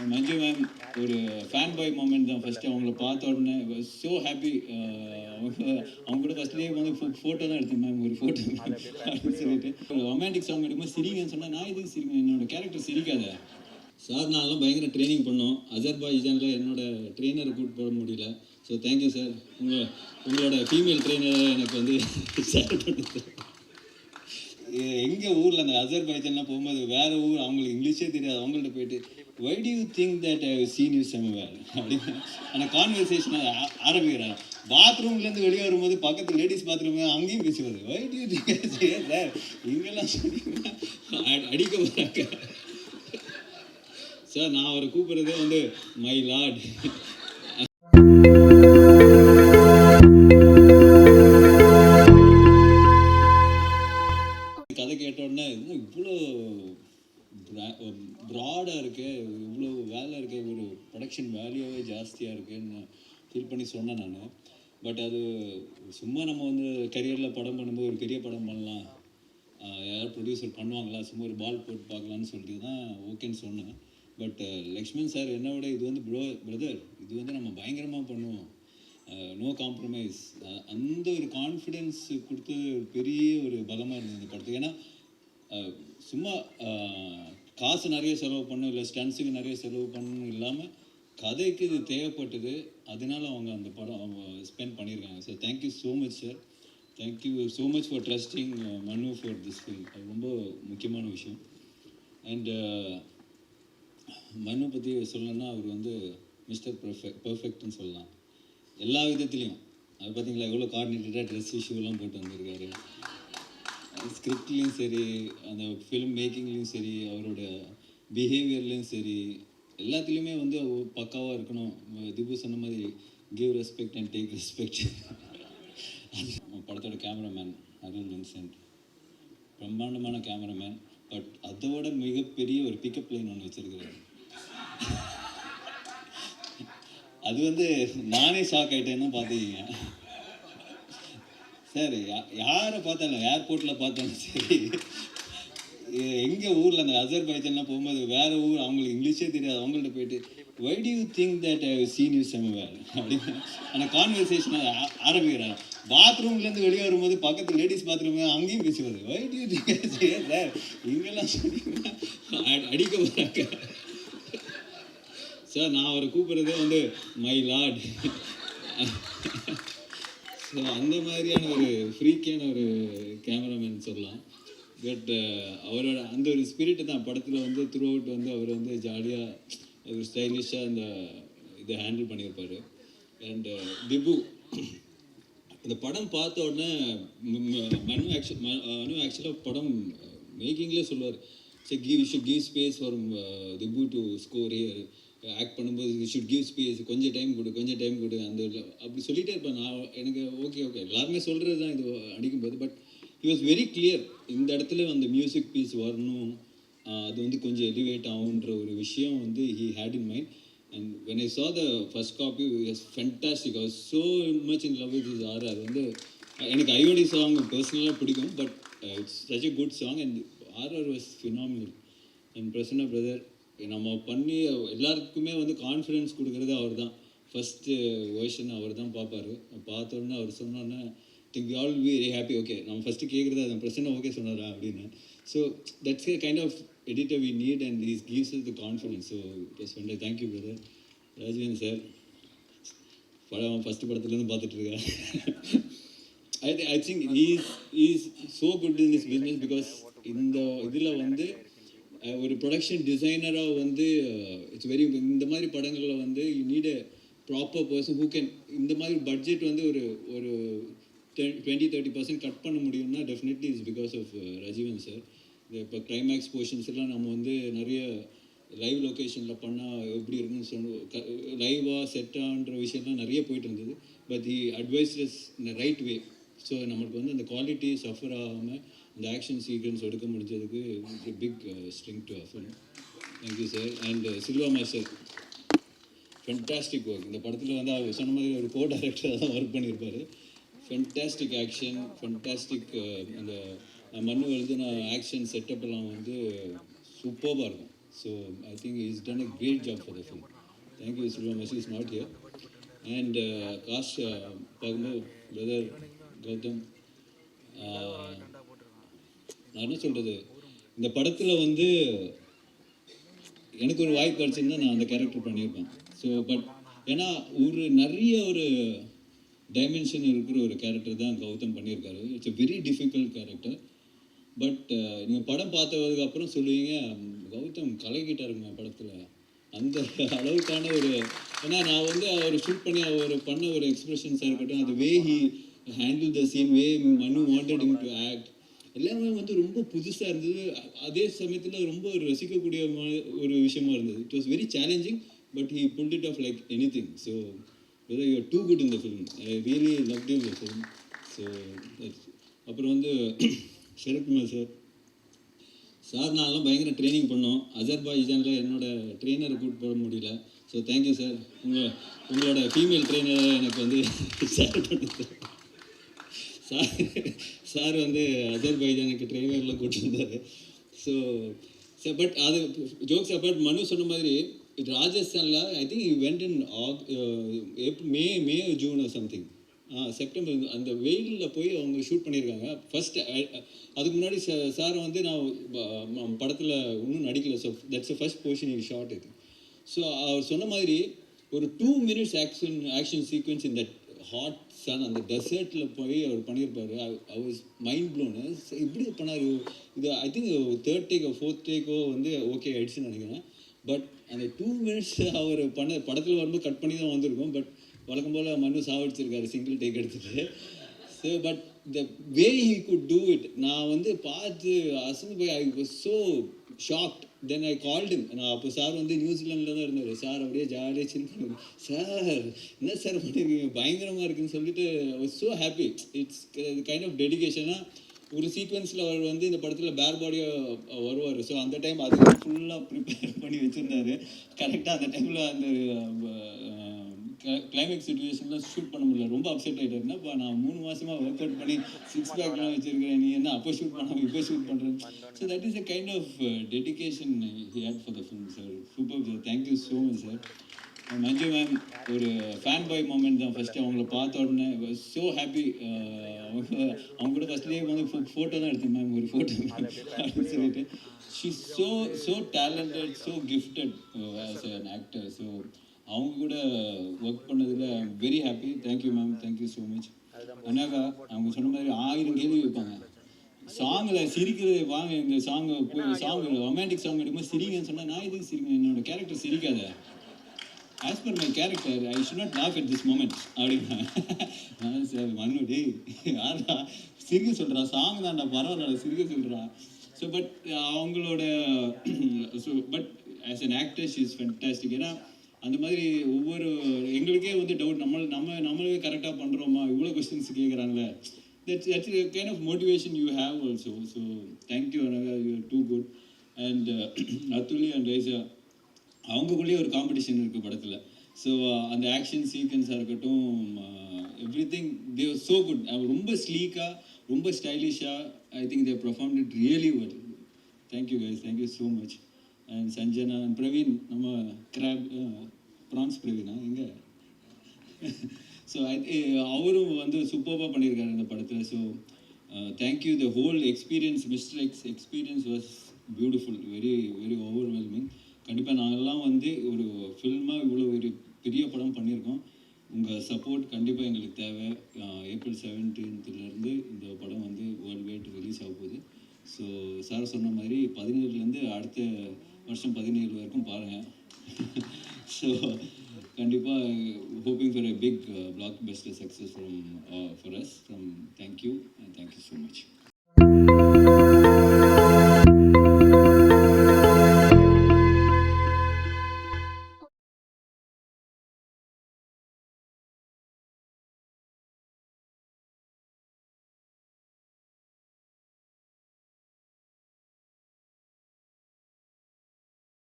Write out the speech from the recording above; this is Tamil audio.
மஞ்சு மேம் ஒரு ஃபேன் பாய் மூமெண்ட் தான். ஃபஸ்ட்டு அவங்கள பார்த்த உடனே ஸோ ஹாப்பி. அவங்க கூட ஃபஸ்ட்லேயே வந்து ஃபோட்டோ தான் எடுத்தேன் மேம், ஒரு ஃபோட்டோ அப்படின்னு சொல்லிட்டு. ரொமான்டிக் சாங் எடுக்கும்போது சிரிங்கன்னு சொன்னால் நான் எதுக்கு சிரிக்கணும், என்னோட கேரக்டர் சிரிக்காத. சார் நான்லாம் பயங்கர ட்ரைனிங் பண்ணோம். அஜர்பைஜானில் என்னோட ட்ரெயினரை கூப்பிட்டு போட முடியல. So thank you sir. உங்களோட ஃபீமேல் ட்ரெயினரை எனக்கு வந்து ஷேர் பண்ணுது. எங்கள் ஊரில் அந்த அஜர்பைஜான்லாம் போகும்போது வேறு ஊர், அவங்களுக்கு இங்கிலீஷே தெரியாது, அவங்கள்ட்ட போயிட்டு why do you think that I seen you somewhere அப்படின்னு அந்த கான்வர்சேஷனை ஆரம்பிக்கிறாங்க. பாத்ரூம்லேருந்து வெளியே வரும்போது பக்கத்து லேடிஸ் பாத்ரூம் அங்கேயும் பேசுவார். வை டு யூ திங்க் சார் இங்கெல்லாம் சொன்னீங்கன்னா அடிக்க போகிறாங்க சார். நான் அவரை கூப்பிட்றதே வந்து மை லார்ட். கதை கேட்டோடனே இவ்வளோ ப்ராடாக இருக்கு, இவ்வளோ வேலை இருக்கு, ஒரு ப்ரொடக்ஷன் வேல்யூவே ஜாஸ்தியாக இருக்குன்னு ஃபீல் பண்ணி சொன்னேன் நான். பட் அது சும்மா நம்ம வந்து கரியரில் படம் பண்ணும்போது ஒரு பெரிய படம் பண்ணலாம், யாராவது ப்ரொடியூசர் பண்ணுவாங்களா, சும்மா ஒரு பால் போட்டு பார்க்கலான்னு சொல்லிட்டு தான் ஓகேன்னு சொன்னேன். பட் லக்ஷ்மண் சார் என்னை விட இது வந்து பிரதர் இது வந்து நம்ம பயங்கரமாக பண்ணுவோம், நோ காம்ப்ரமைஸ், அந்த ஒரு கான்ஃபிடென்ஸ் கொடுத்து பெரிய ஒரு பலமாக இருந்தது இந்த படத்துக்கு. ஏன்னா சும்மா காசு நிறைய செலவு பண்ணணும், இல்லை ஸ்டன்ஸுக்கு நிறைய செலவு பண்ணணும் இல்லாமல் கதைக்கு இது தேவைப்பட்டது, அதனால அவங்க அந்த படம் அவங்க ஸ்பெண்ட் பண்ணியிருக்காங்க. So thank you so much sir. Thank you so much for trusting மனு ஃபார் திஸ் ஃபில்ம். அது ரொம்ப முக்கியமான விஷயம். அண்டு மனு பற்றி சொல்லணும்னா அவர் வந்து மிஸ்டர் பர்ஃபெக்ட்னு சொல்லலாம் எல்லா விதத்துலேயும். அது பார்த்தீங்களா எவ்வளோ கோஆர்டினேட்டடாக ட்ரெஸ் இஷ்யூலாம் போட்டு வந்திருக்காரு. ஸ்கிரிப்ட்லேயும் சரி, அந்த ஃபிலிம் மேக்கிங்லேயும் சரி, அவரோட பிஹேவியர்லேயும் சரி, எல்லாத்துலேயுமே வந்து பக்காவாக இருக்கணும். திபு சொன்ன மாதிரி give respect and take respect. படத்தோட கேமராமேன் அருண் வின்சென்ட் பிரம்மாண்டமான கேமராமேன். பட் அதோட மிகப்பெரிய ஒரு பிக்கப் லைன் ஒன்று வச்சுருக்கிறாரு. அது வந்து நானே ஷாக் ஆகிட்டேன்னு பார்த்துக்கிங்க சார். யாரை பார்த்தாலும் ஏர்போர்ட்டில் பார்த்தாலும் சரி, எங்கள் ஊரில் அந்த அஜர்பைஜான்லாம் போகும்போது வேறு ஊர், அவங்களுக்கு இங்கிலீஷே தெரியாது, அவங்கள்ட்ட போயிட்டு why do you think that I seen you somewhere அப்படின்னு அந்த கான்வர்சேஷனை ஆரம்பிக்கிறாங்க. பாத்ரூம்லேருந்து வெளியே வரும்போது பக்கத்து லேடிஸ் பாத்ரூம் அங்கேயும் பேசுவார். வை டு யூ திங்க் சார் இங்கெல்லாம் சொன்னீங்கன்னா அடிக்க போகிறாங்க சார். நான் அவரை கூப்பிட்றதே வந்து மை லார்ட். ஸோ அந்த மாதிரியான ஒரு ஃப்ரீக்கான ஒரு கேமராமேன் சொல்லலாம். பட் அவரோட அந்த ஒரு ஸ்பிரிட்டு தான் படத்தில் வந்து த்ரூ அவுட் வந்து அவர் வந்து ஜாலியாக ஒரு ஸ்டைலிஷாக அந்த இதை ஹேண்டில் பண்ணியிருப்பார். அண்டு திபு இந்த படம் பார்த்த உடனே மனு ஆக்சுவலாக படம் மேக்கிங்லேயே சொல்லுவார், சரி give space for Dipu to score here, act பண்ணும்போது வி ஷுட் கிவ் ஸ்பேஸ், கொஞ்சம் டைம் கொடு அந்த அப்படி சொல்லிகிட்டே இருப்பேன் நான். எனக்கு ஓகே எல்லாருமே சொல்கிறது தான் இது அடிக்கும்போது. But he was very clear, இந்த இடத்துல அந்த மியூசிக் பீஸ் வரணும், அது வந்து கொஞ்சம் எலிவேட் ஆகுன்ற ஒரு விஷயம் வந்து he had in mind. And when I saw the first copy, it was fantastic. I was so much in love with this RR. வந்து எனக்கு ஐஓடி சாங் பர்சனலாக பிடிக்கும், but it's such a good song and RR was phenomenal. And Prasanna brother நம்ம பண்ணி எல்லாருக்குமே வந்து கான்ஃபிடென்ஸ் கொடுக்குறது அவர் தான். ஃபஸ்ட்டு வேர்ஷன் அவர் தான் பார்ப்பார். பார்த்தோன்னே அவர் சொன்னோன்னே think all we very happy. Okay நம்ம ஃபஸ்ட்டு கேட்குறது அந்த பிரச்சனை ஓகே சொன்னாரா அப்படின்னு. So that's a kind of editor we need and is gives us the confidence. So it சொன்னேன். Thank you brother. ராஜ்வேன் சார் படம் ஃபஸ்ட்டு படத்துலேருந்து பார்த்துட்ருக்கேன். I think he is so good in this business because இந்த இதில் வந்து ஒரு ப்ரொடக்ஷன் டிசைனராக வந்து இட்ஸ் வெரி, இந்த மாதிரி படங்களில் வந்து you need a proper person who can, இந்த மாதிரி பட்ஜெட் வந்து ஒரு 20-30% கட் பண்ண முடியும்னா definitely it's because of Rajeevan sir. இப்போ கிளைமேக்ஸ் போர்ஷன்ஸ் எல்லாம் நம்ம வந்து நிறைய லைவ் லொக்கேஷனில் பண்ணால் எப்படி இருக்குன்னு லைவாக செட்டான்ற விஷயம்லாம் நிறைய போயிட்டு இருந்தது. But the advices in right way. So நம்மளுக்கு வந்து அந்த குவாலிட்டி சஃபர் ஆகாமல் இந்த ஆக்ஷன் சீக்வன்ஸ் எடுக்க முடிஞ்சதுக்கு big string to Afan. Thank you sir. And Silva master fantastic work. இந்த படத்தில் வந்து அவர் சொன்ன மாதிரி ஒரு கோ டைரக்டராக தான் ஒர்க் பண்ணியிருப்பார். ஃபென்டாஸ்டிக் ஆக்ஷன், ஃபென்டாஸ்டிக் அந்த மண்ணு எழுதுன ஆக்ஷன் செட்டப்பெல்லாம் வந்து சூப்பராக இருக்கும். So I think is done a great job for the film. Thank you Subramaniam is not here. And cast பார்க்கும்போது பிரதர் கௌதம், நான் என்ன சொல்கிறது, இந்த படத்தில் வந்து எனக்கு ஒரு வாய்ப்பு கிடச்சிருந்தா நான் அந்த கேரக்டர் பண்ணியிருப்பேன். ஸோ பட் ஏன்னா நிறைய ஒரு டைமென்ஷன் இருக்கிற ஒரு கேரக்டர் தான் கௌதம் பண்ணியிருக்காரு. It's a very difficult character. But நீங்கள் படம் பார்த்ததுக்கு அப்புறம் சொல்லுவீங்க, கௌதம் கலக்கிட்டாருங்க படத்தில், அந்த அளவுக்கான ஒரு, ஏன்னா நான் வந்து அவர் ஷூட் பண்ணி அவர் பண்ண ஒரு எக்ஸ்பிரஷன்ஸாக இருக்கட்டும், அது way he handle the scene, way Manu wanted him to act, எல்லாமே வந்து ரொம்ப புதுசாக இருந்தது. அதே சமயத்தில் ரொம்ப ஒரு ரசிக்கக்கூடிய ஒரு விஷயமா இருந்தது. It was very challenging, but he pulled it of like any thing. So whether you are too good in the film. I really loved you in the film. So அப்புறம் வந்து சரத்குமார் சார் நான்லாம் பயங்கர ட்ரைனிங் பண்ணோம். அஜர்பைஜானில் என்னோட ட்ரெயினரை கூப்பிட்டு போட முடியல. ஸோ தேங்க்யூ சார், உங்களோட ஃபீமேல் ட்ரெயினரை எனக்கு வந்து ஷேர் பண்ணுது சார் வந்து அஜர்பைஜானுக்கு ட்ரெயினரில் கூப்பிட்டுருந்தாரு. ஸோ பட் அது ஜோக்ஸ் அப்பார்ட், மனு சொன்ன மாதிரி ராஜஸ்தானில் I think you went in May June something, September, அந்த வெயிலில் போய் அவங்க ஷூட் பண்ணியிருக்காங்க. ஃபர்ஸ்ட் அதுக்கு முன்னாடி சார் வந்து நான் படத்தில் இன்னும் நடிக்கலை. So that's the first portion in short இது. ஸோ அவர் சொன்ன மாதிரி ஒரு 2 minutes ஆக்ஷன் சீக்வன்ஸ் இந்த ஹாட் சன், அந்த டெசர்ட்டில் போய் அவர் பண்ணியிருப்பார். ஐ வாஸ் மைண்ட் ப்ளோனு. இப்படி பண்ணார் இது. I think 3rd take or 4th take வந்து ஓகே ஆயிடுச்சுன்னு நினைக்கிறேன். பட் அந்த 2 minutes அவர் படத்தில் வரும்போது கட் பண்ணி தான் வந்திருக்கும். பட் வழக்கம் போல் மனு சாவடிச்சிருக்காரு சிங்கிள் டேக் எடுத்துகிட்டு. So but the way he could do it, நான் வந்து பார்த்து அசந்து போய் ஐ was so shocked. Then I called him. நான் அப்போ சார் வந்து நியூசிலாண்டில் தான் இருந்தார். சார் அப்படியே ஜாலியாக சில் பண்ணுவார். சார் என்ன சார் பண்ணியிருக்கீங்க, பயங்கரமாக இருக்குன்னு சொல்லிட்டு I was so happy. It's kind of டெடிகேஷனாக ஒரு சீக்வன்ஸில் அவர் வந்து இந்த படத்தில் பேர் பாடியாக வருவார். ஸோ அந்த டைம் அதுக்கு ஃபுல்லாக ப்ரிப்பேர் பண்ணி வச்சுருந்தாரு. கரெக்டாக அந்த டைமில் அந்த கிளைமேக்ஸ் சுச்சுவேஷன்லாம் ஷூட் பண்ண முடியல. ரொம்ப அப்செட் ஆகிட்டார். என்னப்பா நான் 3 மாதமாக ஒர்க் அவுட் பண்ணி 6 பேக்லாம் வச்சுருக்கிறேன், நீ என்ன அப்போ ஷூட் பண்ணாமல் இப்போ ஷூட் பண்ணுறேன். So that is a kind of dedication he had for the film sir. Super sir, thank you so much sir. Manju ma'am ஒரு ஃபேன் பாய் மூமெண்ட் தான். ஃபஸ்ட்டு அவங்கள பார்த்த உடனே ஸோ ஹாப்பி. அவங்க கூட ஃபஸ்ட்லேயே வந்து ஃபோட்டோ தான் எடுத்தேன் மேம், ஒரு ஃபோட்டோ அப்படின்னு சொல்லிட்டு. She so talented, so gifted as an actor. So அவங்க கூட ஒர்க் பண்ணதில் very happy. Thank you ma'am, thank you so much. அண்ணாக்கா அவங்க சொன்ன மாதிரி 1000 கேள்வி வைப்பாங்க. சாங்கில் சிரிக்கிறது, வாங்க இந்த சாங் ரொமான்டிக் சாங் எடுக்கும்போது சிரிங்கன்னு சொன்னால் நான் எதுக்கு சிரிக்கணும், என்னோட கேரக்டர் சிரிக்காத, as per my character I should not laugh at this moment அப்படின்னா. சார் மண்ணுடி யாரா சிரிக்க சொல்கிறா, சாங் தான்டா பரவாயில்ல சிரிக்க சொல்கிறா. ஸோ பட் அவங்களோட so but as an actor she is fantastic. ஏன்னா அந்த மாதிரி ஒவ்வொரு எங்களுக்கே வந்து டவுட், நம்மளே கரெக்டாக பண்ணுறோமா, இவ்வளோ questions கேட்குறாங்களே. that's a kind of motivation you have also. So thank you Anaga, you are too good. And Atuli and Raisa அவங்களுக்குள்ளேயே ஒரு காம்படிஷன் இருக்குது படத்தில். ஸோ அந்த ஆக்ஷன் சீக்வன்ஸாக இருக்கட்டும், everything they are so good. ரொம்ப ஸ்லீக்காக, ரொம்ப ஸ்டைலிஷாக, I think they performed it really well. Thank you guys, thank you so much. And Sanjana and Praveen, நம்ம ப்ரான்ஸ் பிரவீனா எங்கே ஸோ அவரும் வந்து சூப்பராக பண்ணியிருக்காரு இந்த படத்தில். So thank you. The whole experience, mister X experience was beautiful, very very overwhelming. கண்டிப்பாக நாங்கள்லாம் வந்து ஒரு ஃபில்மாக இவ்வளோ ஒரு பெரிய படம் பண்ணியிருக்கோம். உங்கள் சப்போர்ட் கண்டிப்பாக எங்களுக்கு தேவை. ஏப்ரல் 17 இந்த படம் வந்து வேர்ல்டு வைட் ரிலீஸ் ஆக போகுது. ஸோ சார் சொன்ன மாதிரி 17 அடுத்த வருஷம் 17 வரைக்கும் பாருங்கள். ஸோ கண்டிப்பாக hoping for a big blockbuster success from for us. Thank you and thank you so much.